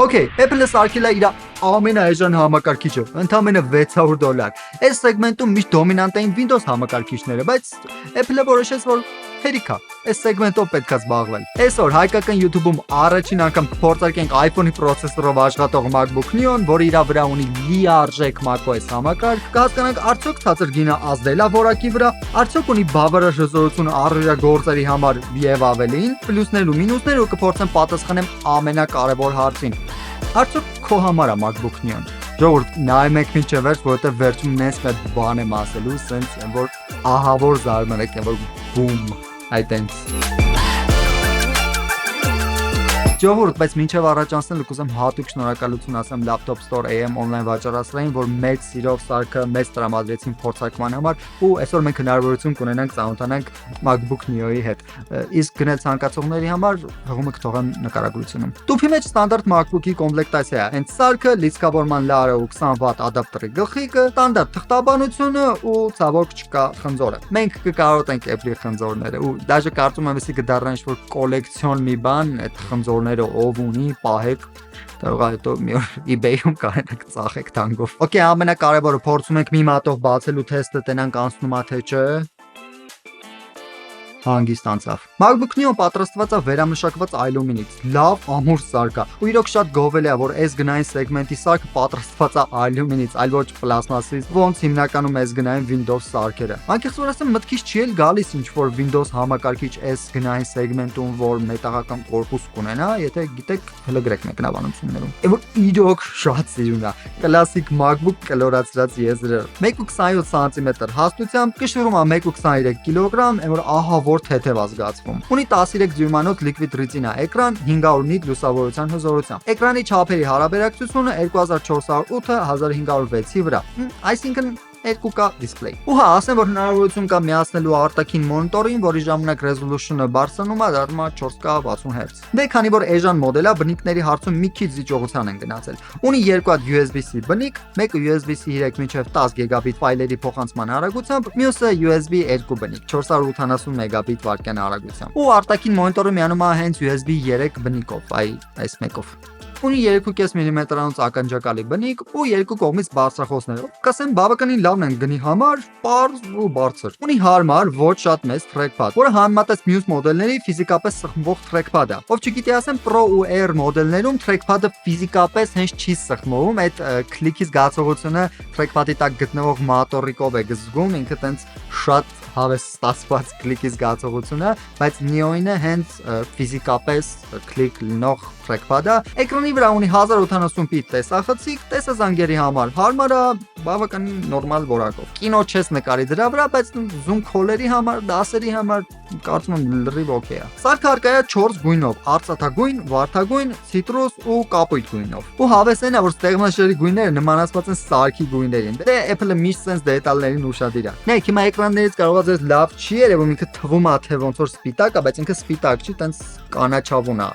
Okay, Apple-ը սարքել է իր ամենաէժան համակարգիչը, ընդամենը $600։ Այս սեգմենտում միշտ դոմինանտ էին Windows համակարգիչները, բայց Apple-ը որոշեց, որ հերիք է, այս սեգմենտով պետք է զբաղվել։ Այսօր հայկական YouTube-ում առաջին անգամ փորձարկենք iPhone-ի պրոցեսորով աշխատող MacBook Neo-ն, որը իր վրա ունի լիարժեք macOS համակարգ, կհասկանանք արդյոք ցածր գինը ազդել է որակի վրա, արդյոք ունի բավարար հզորություն առօրյա գործերի համար եւ ավելին, պլյուսներ ու մինուսներ ու կփորձեմ պատասխանեմ ամենակարևոր հարցին։ Արդյոք քո համար է MacBook Neo-ն։ Ժողովուրդ, նայում եք մինչև վերջ, որովհետև վերջում նես մեծ բան եմ ասելու, սենց որ ահավոր զարմանեք, որ բում, այդենց։ Ժողովուրդ, բայց մինչև առաջանցնելը կուզեմ հատուկ շնորհակալություն ասեմ Laptop Store AM on-line վաճառասրահին, որ մեծ սիրով սարքը մեծ տրամադրեցին փորձարկման համար ու այսօր մենք հնարավորություն կունենանք ծանոթանանք MacBook Neo-ի հետ։ Իսկ գնել ցանկացողների համար հղումը կթողեմ նկարագրությունում։ Տուփի մեջ ստանդարտ MacBook-ի կոմպլեկտացիա է։ Հենց սարքը, լիցքավորման լարը ու 20W ադապտերի գլխիկը, ստանդարտ թղթաբանությունը ու ցավոք չկա խնձորը։ Մենք կկարողանանք Apple-ի խնձորները ու դաժե կարծում եմ, որ կդառնա ինչ-որ կոլեկցիոն մի բան այդ խնձորները ով ունի, պահեք, կարող է հետո մի օր eBay-ում կարողանաք ծախեք թանկով։ Okay, ամենակարևորը փորձում ենք մի մատով բացելու թեստը տենանք անցնում է թե չէ։ Հանգիստ անցավ։ MacBook Neo պատրաստված է վերամշակված ալյումինից, լավ ամուր սարք է։ Ու իրոք շատ գովելի է, որ այս գնային սեգմենտի սարքը պատրաստված է ալյումինից, այլ ոչ պլաստմասից, ոնց հիմնականում այս գնային Windows սարքերը։ Անկեղծ որ ասեմ, մտքից չի էլ գալիս ինչ որ Windows համակարգիչ այս գնային սեգմենտում, որ մետաղական կորպուս կունենա, եթե գիտեք, հլգրեք մեկնաբանություններում։ Որ իրոք շատ սիրուն է։ Կլասիկ MacBook կլորացրած եզրը 1.27 սանտիմետր հաստությամբ, կշռում է 1.23 կիլոգրամ, որ ահա որ թեթև է զգացվում։ Ունի 13 դյույմանոց Liquid Retina էկրան 500 նիտ լուսավորության հզորությամբ։ Էկրանի չափերի հարաբերակցությունը 2408-ը 1506-ի վրա։ Այսինքն 2K display։ Ու հա, ասեմ որ հնարավորություն կա միացնելու արտաքին մոնիտորին, որի ժամանակ resolution-ը բարձրանում է, դառնում է 4K 60 Hz։ Դե քանի որ էժան մոդել է, բնիկների հարցում մի քիչ զիջողության են գնացել։ Ունի 2 հատ USB-C բնիկ, մեկը USB-C 3 մինչև 10 GB ֆայլերի փոխանցման արագությամբ, մյուսը USB 2 բնիկ, 480 Mbit վայրկյան արագությամբ։ Ու արտաքին մոնիտորը միանում է հենց USB 3 բնիկով, այս մեկով։ Ունի 3.5 մմ-անոց ականջակալի բնիկ ու երկու կողմից բարձրախոսներ։ Կասեմ բավականին լավն են գնի համար, պարզ ու բարձր։ Ունի հարմար, ոչ շատ մեծ trackpad, որը համեմատած մյուս մոդելների ֆիզիկապես սխմվող trackpad է։ Ով չգիտի, ասեմ Pro ու Air մոդելներում trackpad-ը ֆիզիկապես հենց չի սխմվում, այդ քլիքի զգացողությունը trackpad-ի տակ գտնվող մատորիկով է զգում, ինքը տենց շատ հավես ստացված քլիքի զգացողությունը, բայց Neo-ը հենց ֆիզիկապես քլիկ լինող trackpad-ը։ Էկրանի վրա ունի 1080p տեսախցիկ, տեսազանգերի համար հարմար է, բավականին նորմալ որակով։ Կինո չես նկարի դրա վրա, բայց zoom call-երի համար, դասերի համար կարծում եմ լրիվ օքեյ է։ Սարքը առկա է 4 գույնով՝ արծաթագույն, վարդագույն, ցիտրուս ու կապույտ գույնով։ Ու հավեսն է, որ ստեղնաշերի գույները նմանացված են սարքի գույներին։ Դե Apple-ը միշտ sense դետալներին ուշադիր է։ Նայեք, հիմա էկրաններից կարող է ձեզ լավ չի երևում, ինքը թվում է թե ոնց որ սպիտակ է, բայց ինքը սպիտակ չի, տենց կանաչավուն է,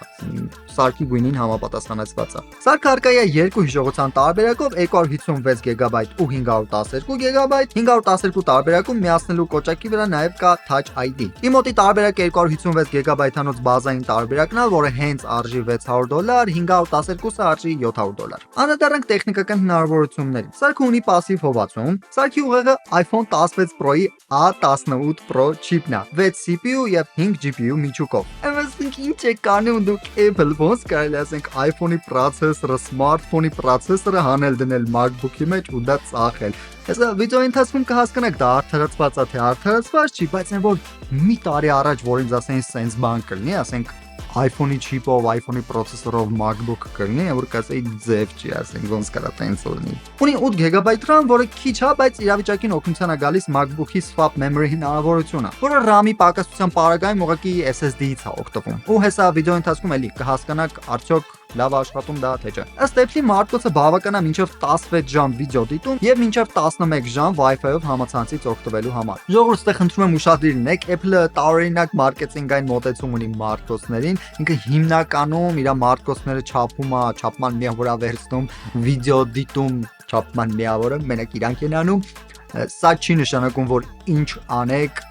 սարքի գույնին համապատասխանեցված է։ Սարքը առկա է երկու հիշողության տարբերակով 256 GB ու 512 GB, 512 տարբերակում միացնելու կոճակի վրա նաև կա Touch ID։ Իմոտի տարբերակը 256 GB-անոց բազային տարբերակն է, որը հենց արժի $600, 512-ը արժի $700։ Անդրադառնանք տեխնիկական հնարավորություններին։ Սարքը ունի пассив հովացում, սարքի ուղեղը iPhone 16 Pro-ի A18 Pro չիպն է, 6 CPU եւ 5 GPU միջուկով։ Այսինքն ինչ է կանում դուք Apple ոնց կարելի ասենք iPhone-ի պրոցեսորը, smartphone-ի պրոցեսորը հանել դնել MacBook-ի մեջ ու դա ծախել։ Հեսա վիդեոյի ընթացքում կհասկանաք դա արդարացված է թե արդարացված չի, բայց այն որ մի տարի առաջ որ ինձ ասեն sense բան կլինի, ասենք iPhone-ի չիպով, iPhone-ի պրոցեսորով MacBook կլինի, որ կասեի ձև չի, ասենք ոնց կարա տենց լինի։ Ունի 8 GB RAM, որը քիչ է, բայց իրավիճակին օգնության է գալիս MacBook-ի swap memory հնարավորությունը, որը RAM-ի պակասության պարագայում ուղղակի SSD-ից է օգտվում։ Ու հեսա վիդեոյի ընթացքում էլի կհասկանաք արդյոք լավ աշխատում դա թե չէ։ Ըստ Apple-ի մարտկոցը բավական է մինչև 16 ժամ վիդեո դիտում եւ մինչև 11 ժամ Wi-Fi-ով համացանցից օգտվելու համար։ Ժողովուրդ, ստեղ խնդրում եմ ուշադիր լինեք, Apple-ը տարօրինակ մարքեթինգային մոտեցում ունի մարտկոցներին, ինքը հիմնականում իր մարտկոցները չափում է, չափման միավորը վերցնում, վիդեո դիտում չափման միավորը մենակ իրանք են անում։ Սա չի նշանակում, որ ինչ անեք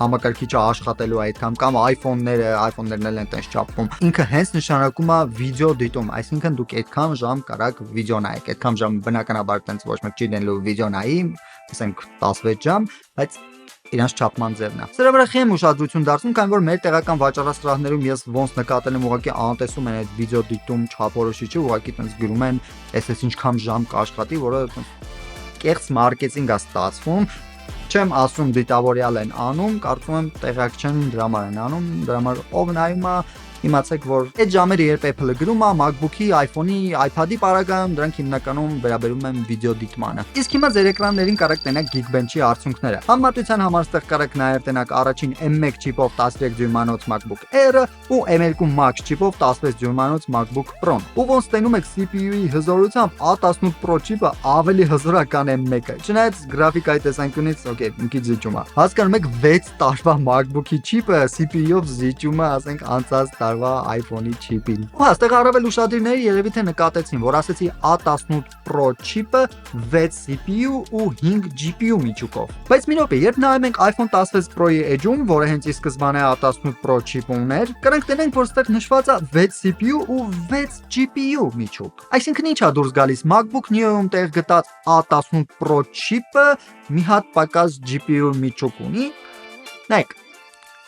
համակարգիչը աշխատելու այդքան կամ iPhone-ներն էլ են տես չափվում։ Ինքը հենց նշանակում է վիդեո դիտում, այսինքն դուք այդքան ժամ կարաք վիդեո նայեք, այդքան ժամ բնականաբար տենց ոչ մեկ չի դենլու վիդեո նայի, ասենք 16 ժամ, բայց իրանց չափման ձևն է։ Սրա վրա խեմ ուշադրություն դարձնում, քանի որ մեր տեղական վաճառասրահներում ես ոնց նկատել եմ ուղղակի անտեսում են այդ վիդեո դիտում չափորոշիչը, ուղղակի տենց գրում են, այս ինչքան ժամ կաշխատի, որը կեղծ մարքեթինգ է ստացվում։ Չեմ ասում դիտավորյալ են անում, կարծում եմ տեղյակ չեն դրա համար են անում, դրա համար ով նայում է իմացեք, որ այդ ժամերը երբ Apple-ը գրում է MacBook-ի, iPhone-ի, iPad-ի պարագայում դրանք հիմնականում վերաբերում են վիդեո դիտմանը։ Իսկ հիմա ձեր էկրաններին կարաք տենաք Geekbench-ի արդյունքները։ Համեմատության համար ստեղ կարաք նաև տենաք առաջին M1 չիպով 13 դյույմանոց MacBook Air-ը ու M2 Max չիպով 16 դյույմանոց MacBook Pro-ն։ Ու ոնց տենում եք CPU-ի հզորությամբ A18 Pro չիպը ավելի հզոր է քան M1-ը։ Չնայած գրաֆիկայի տեսանկյունից, օքեյ, մի քիչ զիջում է։ Հասկանում եք 6 տարվա MacBook-ի չիպը CPU-ով զիջում է, ասենք անցած տարվա iPhone-ի չիպին։ Ու հաստեղ առավել ուշադրիները երևի թե նկատեցին, որ ասեցի A18 Pro չիպը 6 CPU ու 5 GPU միջուկով։ Բայց մի րոպե, երբ նայում ենք iPhone 16 Pro-ի էջում, որը հենց ի սկզբանե A18 Pro չիպ ուներ, կրենք տենենք, որ ստեղ նշված է 6 CPU ու 6 GPU միջուկ։ Այսինքն ինչ է դուրս գալիս MacBook Neo-ում տեղ գտած A18 Pro չիպը մի հատ պակաս GPU միջուկ ունի։ Նայեք,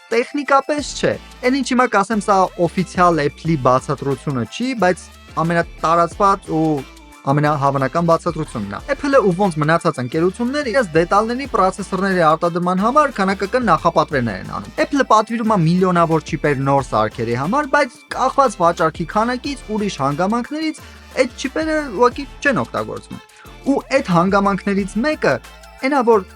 տեխնիկապես չէ։ Այն ինչ հիմա կասեմ, սա օֆիցիալ Apple-ի բացատրությունը չի, բայց ամենատարածված ու ամենահավանական բացատրությունն է։ Apple-ը ու ոնց մնացած ընկերությունները իրենց դետալների պրոցեսորների արտադրման համար քանակական նախապատրեներ են անում։ Apple-ը պատվիրում է միլիոնավոր չիպեր նոր սարքերի համար, բայց կախված վաճառքի քանակից ուրիշ հանգամանքներից այդ չիպերը ուղղակի չեն օգտագործվում։ Ու այդ հանգամանքներից մեկը այն է, որ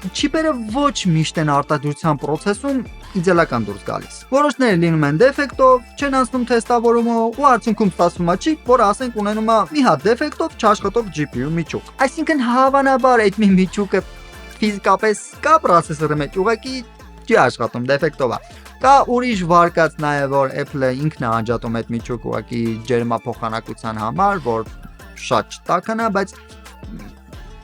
չիպերը ոչ միշտ են արտադրության process-ում իդեալական դուրս գալիս։ Որոշները լինում են դեֆեկտով, չեն անցնում թեստավորումը ու արդյունքում ստացվում է չիպ, որը ասենք ունենում է մի հատ դեֆեկտով չաշխատող GPU միջուկ։ Այսինքն հավանաբար այդ մի միջուկը ֆիզիկապես կա պրոցեսորի մեջ, ուղղակի չի աշխատում, դեֆեկտով է։ Կա ուրիշ վարկած նաև, որ Apple-ը ինքն է անջատում այդ միջուկը ուղղակի ջերմափոխանակության համար, որ շատ չտականա, բայց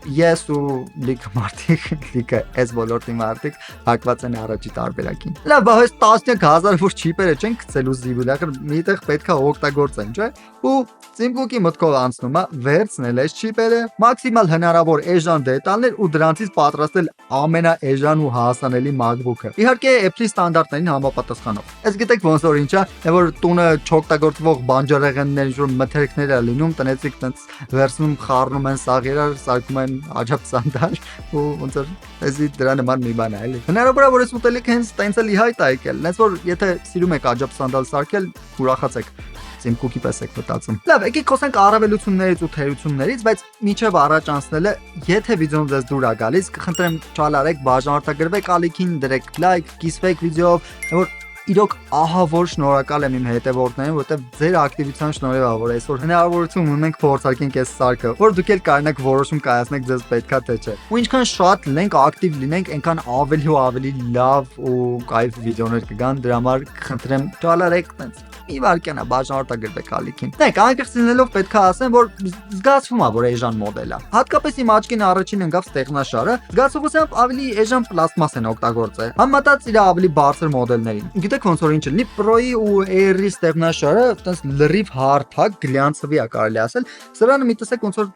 ես ու լիքը մարդիկ, լիքը այս ոլորտի մարդիկ հակված են առաջի տարբերակին։ Լավ, բայց տասնյակ հազարավոր չիպերը չեն գցելու զիբուլակը, միտեղ պետքա օգտագործեն, չէ՞։ Ու Simcook-ի մտքով անցնում է վերցնել այս չիպերը, մաքսիմալ հնարավոր էժան դետալներ ու դրանցից պատրաստել ամենաէժան ու հասանելի MacBook-ը։ Իհարկե, Apple-ի ստանդարտներին համապատասխանով։ Այս գիտեք ոնց որ ինչա, որ տունը չօգտագործվող բանջարեղեններ, ինչ որ մթերքներ է լինում, տնեցիկ տենց վերցնում, խառնում են սաղերար, սարքում են աջափ սանդալ ու ոնց որ էսի դրա նման մի բան է, էլի։ Հնարավոր է որ այս ուտելիքը հենց տենց էլի հայտ է եկել։ Նենց որ եթե սիրում եք աջափ սանդալ սարքել, ուրախացեք։ Simcook-ի պես եք մտածում։ Լավ, եկեք խոսենք առավելություններից ու թերություններից, բայց միջև առաջ անցնելը, եթե վիդեոն ձեզ դուր է գալիս, կխնդրեմ չալարեք, բաժանորդագրվեք ալիքին, դրեք լայք, կիսվեք վիդեոով, որ իրոք ահա որ շնորհակալ եմ իմ հետևորդներին, որտեղ ձեր ակտիվության շնորհիվ է, որ այսօր հնարավորություն ունենք փորձարկենք այս սարքը, որ դուք էլ կարողանաք որոշում կայացնեք ձեզ պետքա թե չէ։ Ու ինչքան շատ լինենք ակտիվ լինենք, այնքան ավելի ու ավելի լավ ու կայֆ վիդեոներ կգան, դրա համար կխնդրեմ չալարեք տենց մի վարքյան է բաժանորդագրվեք ալիքին։ Նայեք, անկեղծ լինելով պետքա ասեմ, որ զգացվում է, որ էժան մոդել է։ Հատկապես իմ աչքին առաջին ընկավ ստեղնաշարը, զգացողությամբ ավելի էժան պլաստմաս են օգտագործել։ Համեմատած իր ավելի բարձր մոդելներին։ Գիտեք ոնց որ ինչ լինի, Pro-ի ու Air-ի ստեղնաշարը տես լրիվ հարթակ գլյանցվի է կարելի ասել։ Սրանը մի տեսեք ոնց որ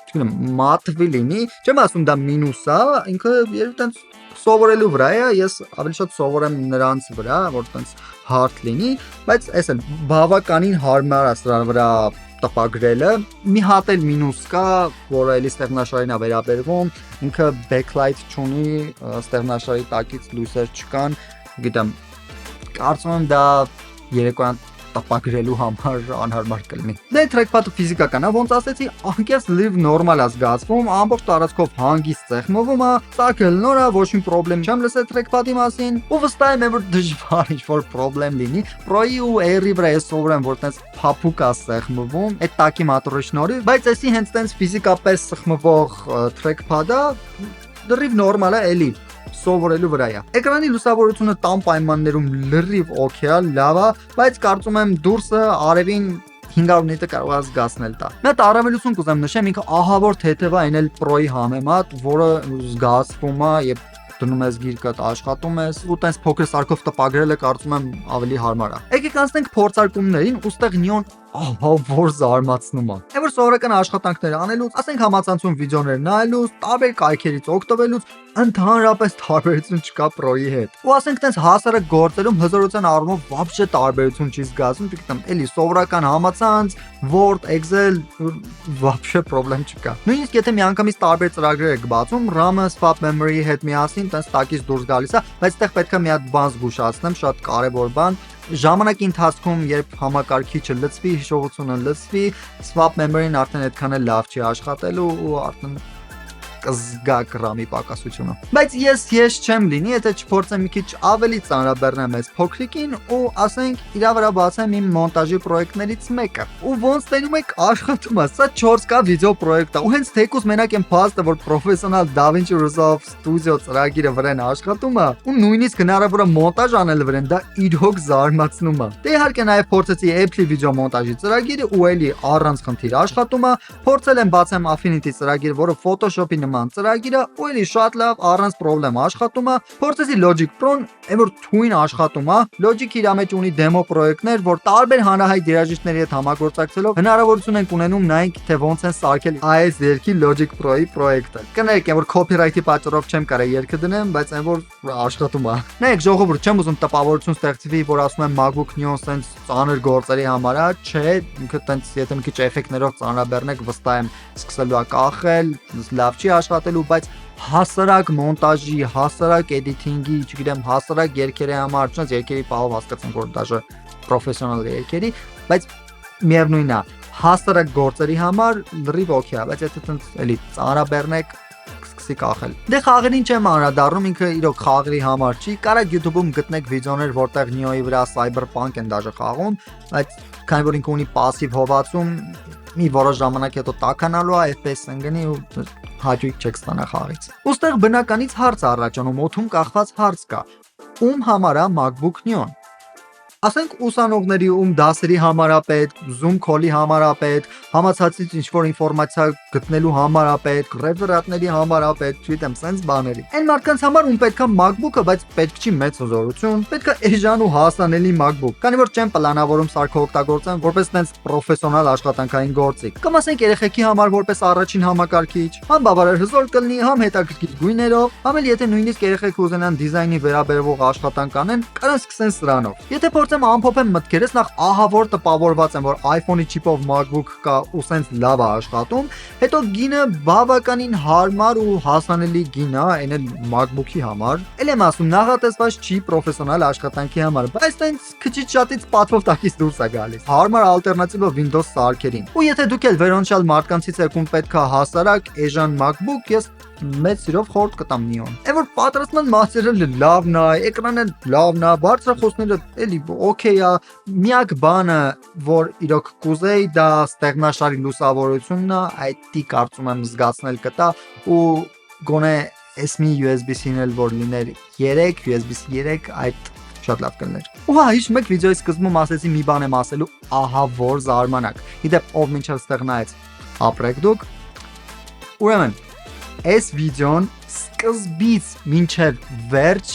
չգիտեմ, մատվի լինի, չեմ ասում դա մինուս է, ինքը երբ տենց սովորելու վրա է, ես ավելի շատ սովորեմ նրանց վրա, որ տենց հարթ լինի, բայց այս էլ բավականին հարմար է սրա վրա տպագրելը։ Մի հատ էլ մինուս կա, որը էլի ստեղնաշարին է վերաբերվում, ինքը backlight չունի, ստեղնաշարի տակից լույսեր չկան, գիտեմ, կարծում եմ դա երեկոյան տպագրելու համար անհարմար կլինի։ Դե trackpad-ը ֆիզիկական է, ոնց ասեցի, անկեղծ լիվ նորմալ է զգացվում, ամբողջ տարածքով հանգիստ ծեղմվում է, սարքել նոր է, ոչ մի խնդրեմ չեմ լսել trackpad-ի մասին, ու վստահ եմ, որ դժվար ինչ-որ խնդրեմ լինի։ Pro-ի ու Air-ի վրա ես սովորեմ, որ տենց փափուկ է ծեղմվում, այդ տակի մատորի շնորհիվ, բայց էսի հենց տենց ֆիզիկապես ծխմվող trackpad-ը լրիվ նորմալ է էլի սովորելու վրա է։ Էկրանի լուսավորությունը տան պայմաններում լրիվ օքեյ է, լավ է, բայց կարծում եմ դուրսը արևին 500 նիթը կարող է զգացնել տա։ Մի հատ առավելություն կուզեմ նշեմ, ինքը ահավոր թեթև է, այն էլ Pro-ի համեմատ, որը զգացվում է, երբ դնում ես գիրկդ, աշխատում ես ու տենց փոքր սարքով տպագրելը կարծում եմ ավելի հարմար է։ Եկեք անցնենք փորձարկումներին, ուստեղ Նիոն ահա որ զարմացնում է։ Եվ որ սովորական աշխատանքներ անելուց, ասենք համացանցում վիդեոներ նայելուց, տարբեր կայքերից օգտվելուց ընդհանրապես տարբերություն չկա պրոյի հետ։ Ու ասենք տենց հասարակ գործերում հզորության առումով вообще տարբերություն չի զգացում, չգիտեմ, էլի սովորական համացանց, Word, Excel, вообще պրոբլեմ չկա։ Նույնիսկ եթե միանգամից տարբեր ծրագրեր եք բացում, RAM-ը swap memory-ի հետ միասին տենց տակից դուրս գալիս է, բայց այդտեղ պետք է մի հատ բան զգուշացնեմ, շատ կարևոր բան, ժամանակի ընթացքում, երբ համակարգիչը լցվի, հիշողությունը լցվի, swap memory-ն արդեն այդքան էլ լավ չի աշխատելու ու արդեն կզգաք RAM-ի պակասությունը։ Բայց ես չեմ լինի, եթե չփորձեմ մի քիչ ավելի ծանրաբեռնեմ այս փոքրիկին ու ասենք իրա վրա բացեմ իմ մոնտաժի պրոյեկտներից մեկը։ Ու ոնց տենում եք աշխատում է, սա 4K վիդեո պրոյեկտ է։ Ու հենց թեկուզ մենակ եմ փաստը, որ պրոֆեսիոնալ DaVinci Resolve Studio ծրագիրը վրան աշխատում է, ու նույնիսկ հնարավոր է մոնտաժ անել վրան, դա իրոք զարմացնում է։ Դե իհարկե նաև փորձեցի Apple վիդեո մոնտաժի ծրագիրը ու էլի առանց խնդիր աշխատում է։ Փորձել եմ բացեմ Affinity ծրագիր, որը Photoshop-ի ծրագիրը ու էլի շատ լավ առանց պրոբլեմ աշխատում է։ Փորձեցի Logic Pro-ն, որ թույն աշխատում է։ Logic-ը իր մեջ ունի դեմո պրոյեկտներ, որ տարբեր հանրահայտ երաժիշտների հետ համագործակցելով հնարավորություն են ունենում նայենք թե ոնց են սարքել այս երգի Logic Pro-ի պրոյեկտը։ Կներեք, որ copyright-ի պատճառով չեմ կարող երգը դնեմ, բայց այն որ աշխատում է։ Նայեք, ժողովուրդ, չեմ ուզում տպավորություն ստեղծվի, որ ասում եմ MacBook Neo sense ծանր գործերի համար է, չէ, ինքը տենց եթե մի քիչ էֆեկտներով ծանրաբեռնեք, վստահ եմ սկսելու է կախել, լավ չի աշխատելու, բայց հասարակ մոնտաժի, հասարակ էդիթինգի, չգիտեմ, հասարակ երգերի համար, չնայած երգերի պահով հասկացանք, որ դաժե պրոֆեսիոնալ երգերի, բայց միևնույնն է, հասարակ գործերի համար լրիվ օքեյ է, բայց եթե տենց էլի ծանրաբեռնեք սկսի կախել։ Դե խաղերին չեմ անդրադառնում, ինքը իրոք խաղերի համար չի, կարա YouTube-ում գտնեք վիդեոներ, որտեղ Neo-ի վրա Cyberpunk են դաժե խաղում, բայց քանի որ ինքը ունի пассив հովացում, մի որոշ ժամանակ հետո տաքանալու է, FPS ընկնի ու հաճույք չեք ստանա խաղից։ Ոստեղ բնականից հարց առաջանում, օդում կախված հարց կա։ Ում համար է MacBook Neo-ն։ Ասենք ուսանողների ում դասերի համար է պետք, Zoom call-ի համար է պետք, համացածից ինչ-որ ինֆորմացիա գտնելու համար է պետք, ռեֆերատների համար է պետք, չգիտեմ, sense բաների։ Այն մարդկանց համար ում պետք է MacBook-ը, բայց պետք չի մեծ հզորություն, պետք է էժան ու հասանելի MacBook։ Քանի որ չեմ պլանավորում սարքը օգտագործեմ որպես տենց պրոֆեսիոնալ աշխատանքային գործիք։ Կամ ասենք երեխեքի համար որպես առաջին համակարգիչ, համ բավարար հզոր կլինի, համ հետաքրքիր գույներով, համ էլ եթե նույնիսկ երեխեք ուզենան դիզայնի վերաբերվող աշխատանք անեն, կարան սկսեն սրանով։ Եթե փորձեմ ամփոփեմ մտքերս, նախ ահա որ տպավորված եմ, որ iPhone-ի չիպով MacBook կա ու սենց լավ է աշխատում, հետո գինը բավականին հարմար ու հասանելի գին է, այն էլ MacBook-ի համար։ Էլ եմ ասում, նախատեսված չի պրոֆեսիոնալ աշխատանքի համար, բայց տենց քիչ շատից պատվով տակից դուրս է գալիս։ Հարմար ալտերնատիվը Windows սարքերին։ Ու եթե դուք էլ վերոնշյալ մարդկանցից եք, ում պետք է հասարակ էժան MacBook, ես մեծ սիրով խորտ կտամ Neo-ն։ Այն որ պատրաստման մասերը լավն է, էկրանը լավն է, բարձրախոսները էլի օքեյ է, միակ բանը, որ իրոք կուզեի, դա ստեղնաշարի լուսավորությունն է, այդ կարծում եմ զգացնել կտա ու գոնե SMI USB-C-ն էլ որ լիներ 3 USB-C 3 այդ շատ լավ կլներ։ Ու հա, հիշում եք վիդեոյի սկզբում ասեցի մի բան եմ ասելու, ահա որ զարմանակ։ Իդեպ ով մինչև ստեղ նայեց, ապրեք դուք։ Ուրեմն այս վիդեոն սկզբից մինչև վերջ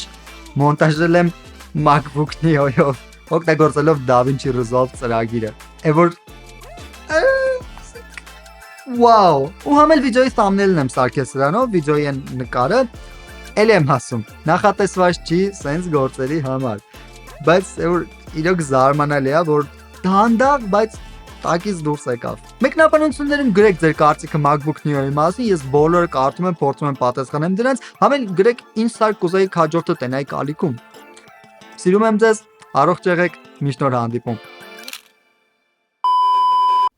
մոնտաժել եմ MacBook Neo-ով, օգտագործելով DaVinci Resolve ծրագիրը։ Է որ Wow, ու համել վիդեոյի thumbnail-ն եմ սարքել սրանով, վիդեոյի են նկարը, էլ եմ ասում, նախատեսված չի սենց գործերի համար, բայց որ իրոք զարմանալի է, որ դանդաղ, բայց տակից դուրս եկավ։ Մեկնաբանություններում գրեք ձեր կարծիքը MacBook Neo-ի մասին, ես բոլորը կարդում եմ, փորձում եմ պատասխանեմ դրանց, համել գրեք ինչ սարք կուզեիք հաջորդը տենայիք ալիքում։ Սիրում եմ ձեզ, առողջ եղեք, միշտ նոր հանդիպում։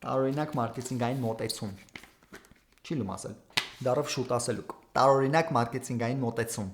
Տարօրինակ մարքեթինգային մոտեցում։ Չի լում ասել։ Դառով շուտ ասելուկ։ Տարօրինակ մարքեթինգային մոտեցում։